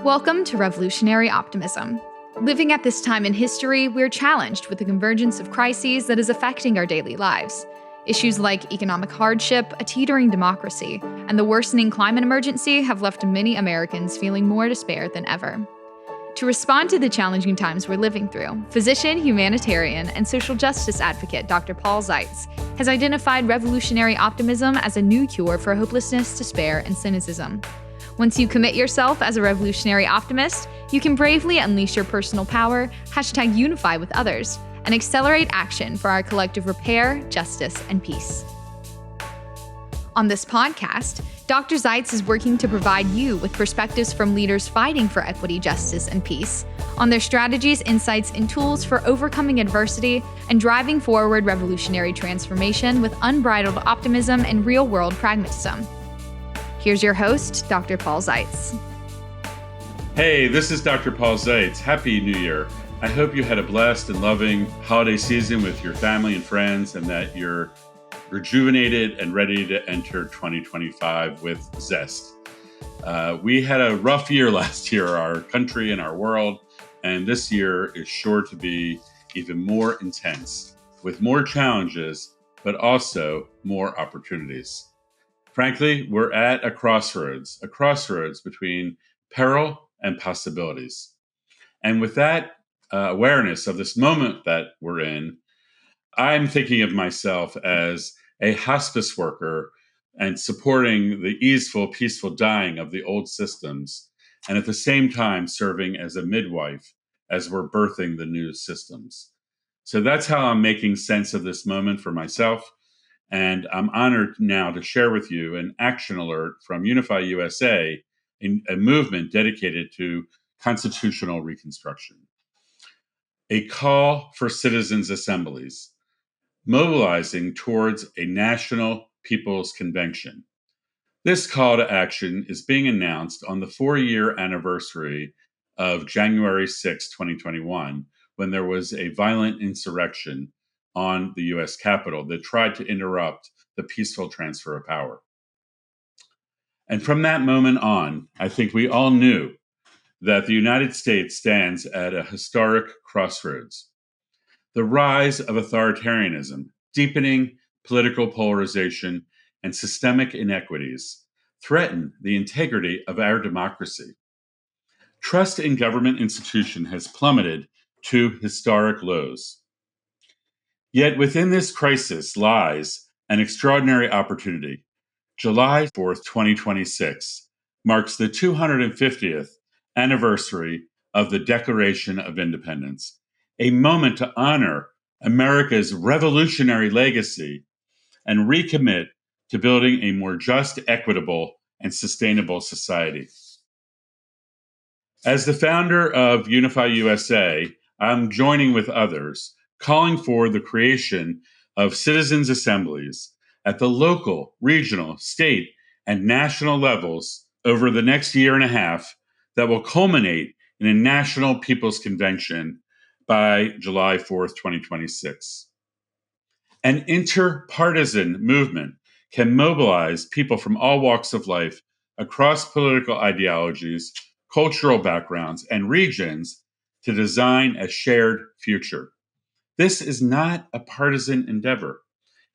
Welcome to Revolutionary Optimism. Living at this time in history, we're challenged with the convergence of crises that is affecting our daily lives. Issues like economic hardship, a teetering democracy, and the worsening climate emergency have left many Americans feeling more despair than ever. To respond to the challenging times we're living through, physician, humanitarian, and social justice advocate Dr. Paul Zeitz has identified revolutionary optimism as a new cure for hopelessness, despair, and cynicism. Once you commit yourself as a revolutionary optimist, you can bravely unleash your personal power, #unify with others, and accelerate action for our collective repair, justice, and peace. On this podcast, Dr. Zeitz is working to provide you with perspectives from leaders fighting for equity, justice, and peace on their strategies, insights, and tools for overcoming adversity and driving forward revolutionary transformation with unbridled optimism and real-world pragmatism. Here's your host, Dr. Paul Zeitz. Hey, this is Dr. Paul Zeitz. Happy New Year. I hope you had a blessed and loving holiday season with your family and friends, and that you're rejuvenated and ready to enter 2025 with zest. We had a rough year last year, our country and our world, and this year is sure to be even more intense, with more challenges, but also more opportunities. Frankly, we're at a crossroads between peril and possibilities. And with that awareness of this moment that we're in, I'm thinking of myself as a hospice worker and supporting the easeful, peaceful dying of the old systems, and at the same time serving as a midwife as we're birthing the new systems. So that's how I'm making sense of this moment for myself. And I'm honored now to share with you an action alert from Unify USA, a movement dedicated to constitutional reconstruction. A call for Citizens Assemblies, mobilizing towards a national people's convention. This call to action is being announced on the 4-year anniversary of January 6, 2021, when there was a violent insurrection on the U.S. Capitol that tried to interrupt the peaceful transfer of power. And from that moment on, I think we all knew that the United States stands at a historic crossroads. The rise of authoritarianism, deepening political polarization, and systemic inequities threaten the integrity of our democracy. Trust in government institutions has plummeted to historic lows. Yet within this crisis lies an extraordinary opportunity. July 4th, 2026 marks the 250th anniversary of the Declaration of Independence, a moment to honor America's revolutionary legacy and recommit to building a more just, equitable, and sustainable society. As the founder of Unify USA, I'm joining with others, calling for the creation of Citizens Assemblies at the local, regional, state, and national levels over the next year and a half that will culminate in a national people's convention by July 4th, 2026. An interpartisan movement can mobilize people from all walks of life across political ideologies, cultural backgrounds, and regions to design a shared future. This is not a partisan endeavor.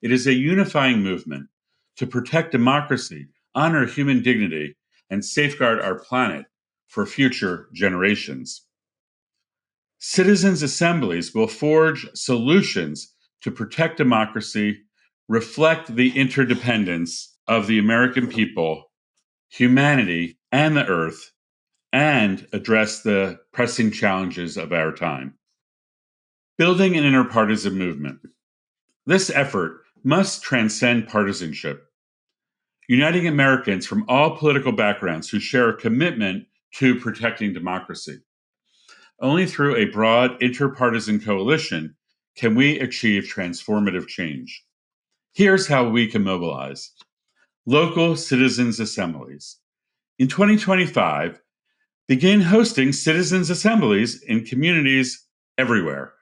It is a unifying movement to protect democracy, honor human dignity, and safeguard our planet for future generations. Citizens' assemblies will forge solutions to protect democracy, reflect the interdependence of the American people, humanity, and the earth, and address the pressing challenges of our time. Building an interpartisan movement. This effort must transcend partisanship, uniting Americans from all political backgrounds who share a commitment to protecting democracy. Only through a broad interpartisan coalition can we achieve transformative change. Here's how we can mobilize. Local citizens' assemblies. In 2025, begin hosting citizens' assemblies in communities everywhere,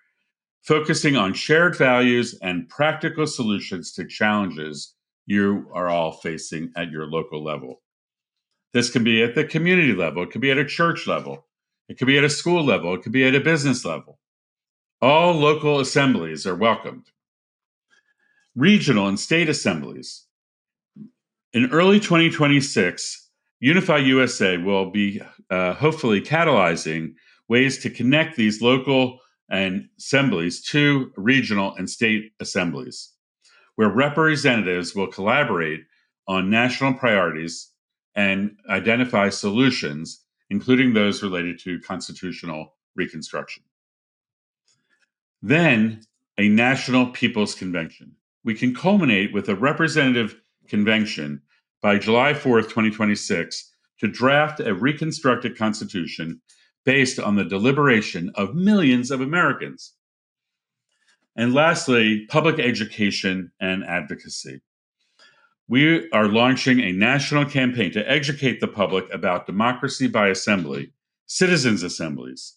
focusing on shared values and practical solutions to challenges you are all facing at your local level. This can be at the community level, it could be at a church level, it could be at a school level, it could be at a business level. All local assemblies are welcomed. Regional and state assemblies. In early 2026, Unify USA will be hopefully catalyzing ways to connect these local and assemblies to regional and state assemblies, where representatives will collaborate on national priorities and identify solutions, including those related to constitutional reconstruction. Then, a National People's Convention. We can culminate with a representative convention by July 4th, 2026, to draft a reconstructed constitution based on the deliberation of millions of Americans. And lastly, public education and advocacy. We are launching a national campaign to educate the public about democracy by assembly, citizens' assemblies,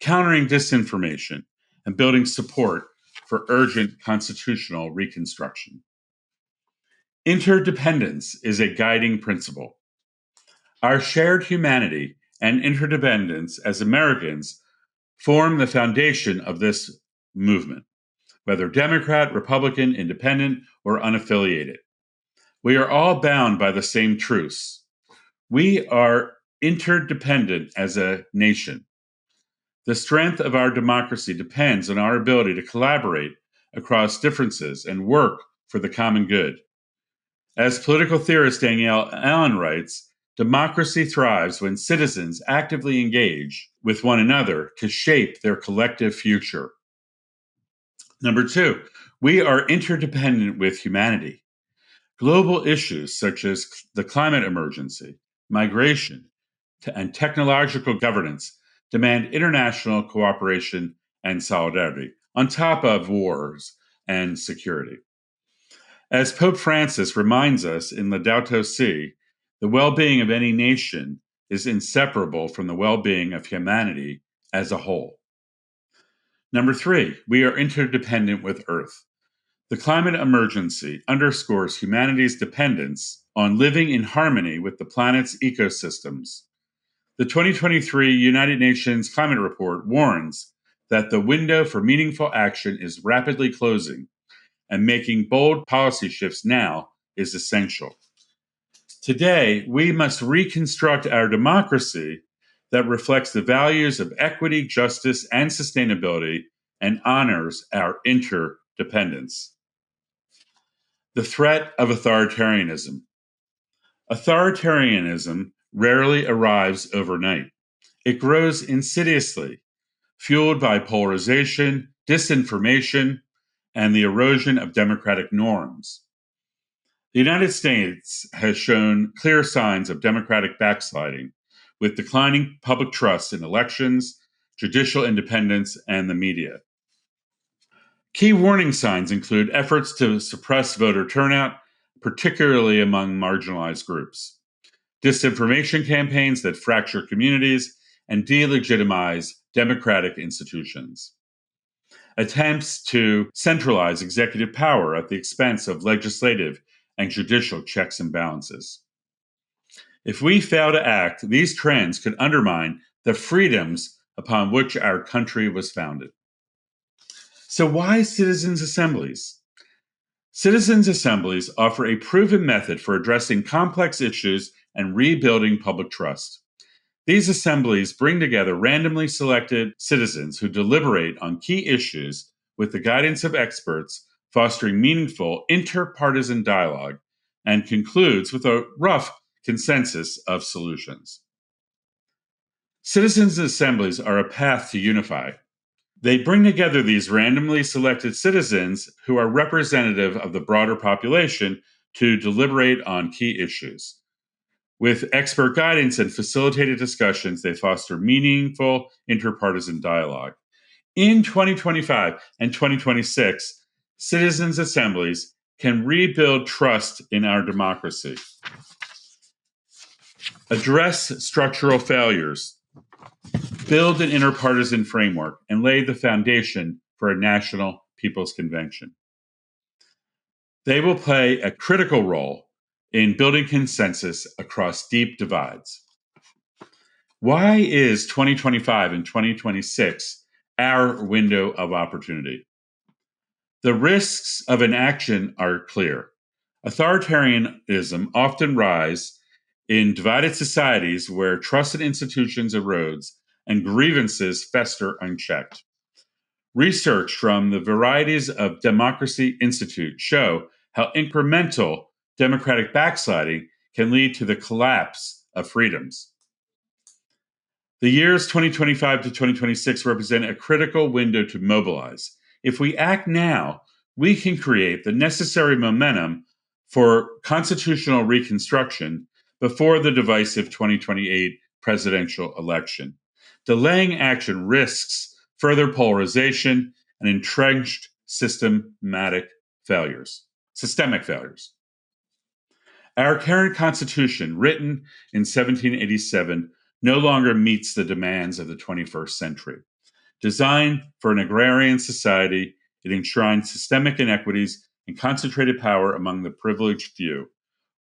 countering disinformation, and building support for urgent constitutional reconstruction. Interdependence is a guiding principle. Our shared humanity and interdependence as Americans form the foundation of this movement, whether Democrat, Republican, independent, or unaffiliated. We are all bound by the same truths. We are interdependent as a nation. The strength of our democracy depends on our ability to collaborate across differences and work for the common good. As political theorist Danielle Allen writes, democracy thrives when citizens actively engage with one another to shape their collective future. Number two, we are interdependent with humanity. Global issues such as the climate emergency, migration, and technological governance demand international cooperation and solidarity, on top of wars and security. As Pope Francis reminds us in Laudato Si', the well-being of any nation is inseparable from the well-being of humanity as a whole. Number three, we are interdependent with Earth. The climate emergency underscores humanity's dependence on living in harmony with the planet's ecosystems. The 2023 United Nations Climate Report warns that the window for meaningful action is rapidly closing, and making bold policy shifts now is essential. Today, we must reconstruct our democracy that reflects the values of equity, justice, and sustainability and honors our interdependence. The threat of authoritarianism. Authoritarianism rarely arrives overnight. It grows insidiously, fueled by polarization, disinformation, and the erosion of democratic norms. The United States has shown clear signs of democratic backsliding, with declining public trust in elections, judicial independence, and the media. Key warning signs include efforts to suppress voter turnout, particularly among marginalized groups, disinformation campaigns that fracture communities and delegitimize democratic institutions, attempts to centralize executive power at the expense of legislative and judicial checks and balances. If we fail to act, these trends could undermine the freedoms upon which our country was founded. So why citizens' assemblies? Citizens' assemblies offer a proven method for addressing complex issues and rebuilding public trust. These assemblies bring together randomly selected citizens who deliberate on key issues with the guidance of experts, fostering meaningful interpartisan dialogue, and concludes with a rough consensus of solutions. Citizens' assemblies are a path to unify. They bring together these randomly selected citizens who are representative of the broader population to deliberate on key issues. With expert guidance and facilitated discussions, they foster meaningful interpartisan dialogue. In 2025 and 2026, citizens' assemblies can rebuild trust in our democracy, address structural failures, build an interpartisan framework, and lay the foundation for a national people's convention. They will play a critical role in building consensus across deep divides. Why is 2025 and 2026 our window of opportunity? The risks of inaction are clear. Authoritarianism often rise in divided societies where trust in institutions erodes and grievances fester unchecked. Research from the Varieties of Democracy Institute show how incremental democratic backsliding can lead to the collapse of freedoms. The years 2025 to 2026 represent a critical window to mobilize. If we act now, we can create the necessary momentum for constitutional reconstruction before the divisive 2028 presidential election. Delaying action risks further polarization and entrenched systemic failures. Our current Constitution, written in 1787, no longer meets the demands of the 21st century. Designed for an agrarian society, it enshrines systemic inequities and concentrated power among the privileged few.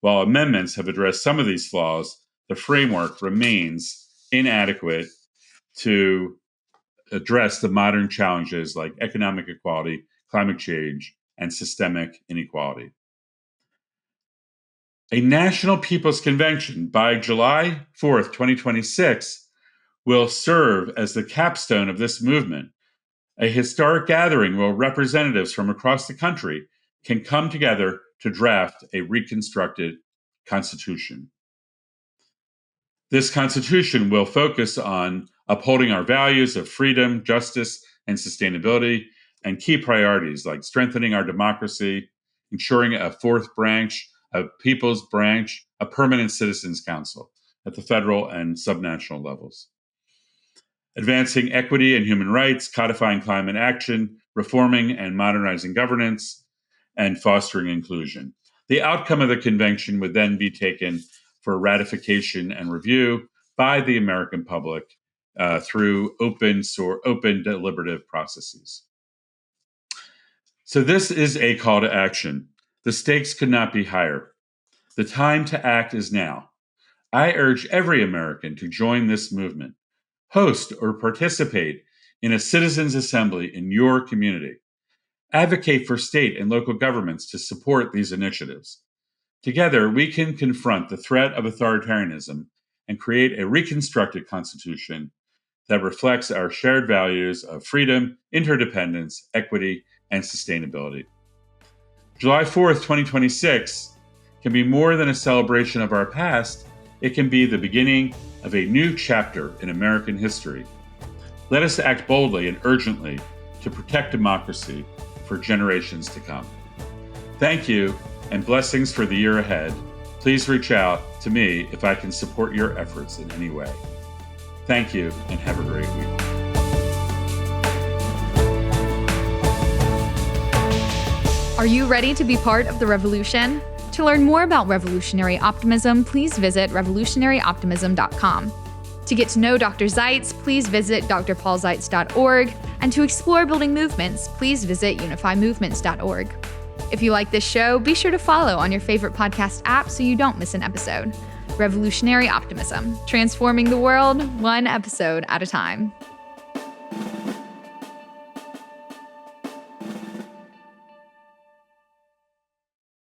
While amendments have addressed some of these flaws, the framework remains inadequate to address the modern challenges like economic equality, climate change, and systemic inequality. A National People's Convention by July 4th, 2026, will serve as the capstone of this movement. A historic gathering where representatives from across the country can come together to draft a reconstructed constitution. This constitution will focus on upholding our values of freedom, justice, and sustainability, and key priorities like strengthening our democracy, ensuring a fourth branch, a people's branch, a permanent citizens council at the federal and subnational levels. Advancing equity and human rights, codifying climate action, reforming and modernizing governance, and fostering inclusion. The outcome of the convention would then be taken for ratification and review by the American public through open deliberative processes. So this is a call to action. The stakes could not be higher. The time to act is now. I urge every American to join this movement. Host or participate in a citizens assembly in your community. Advocate for state and local governments to support these initiatives. Together, we can confront the threat of authoritarianism and create a reconstructed constitution that reflects our shared values of freedom, interdependence, equity, and sustainability. July 4th, 2026 can be more than a celebration of our past. It can be the beginning of a new chapter in American history. Let us act boldly and urgently to protect democracy for generations to come. Thank you, and blessings for the year ahead. Please reach out to me if I can support your efforts in any way. Thank you, and have a great week. Are you ready to be part of the revolution? To learn more about revolutionary optimism, please visit revolutionaryoptimism.com. To get to know Dr. Zeitz, please visit drpaulzeitz.org. And to explore building movements, please visit unifymovements.org. If you like this show, be sure to follow on your favorite podcast app so you don't miss an episode. Revolutionary Optimism, transforming the world one episode at a time.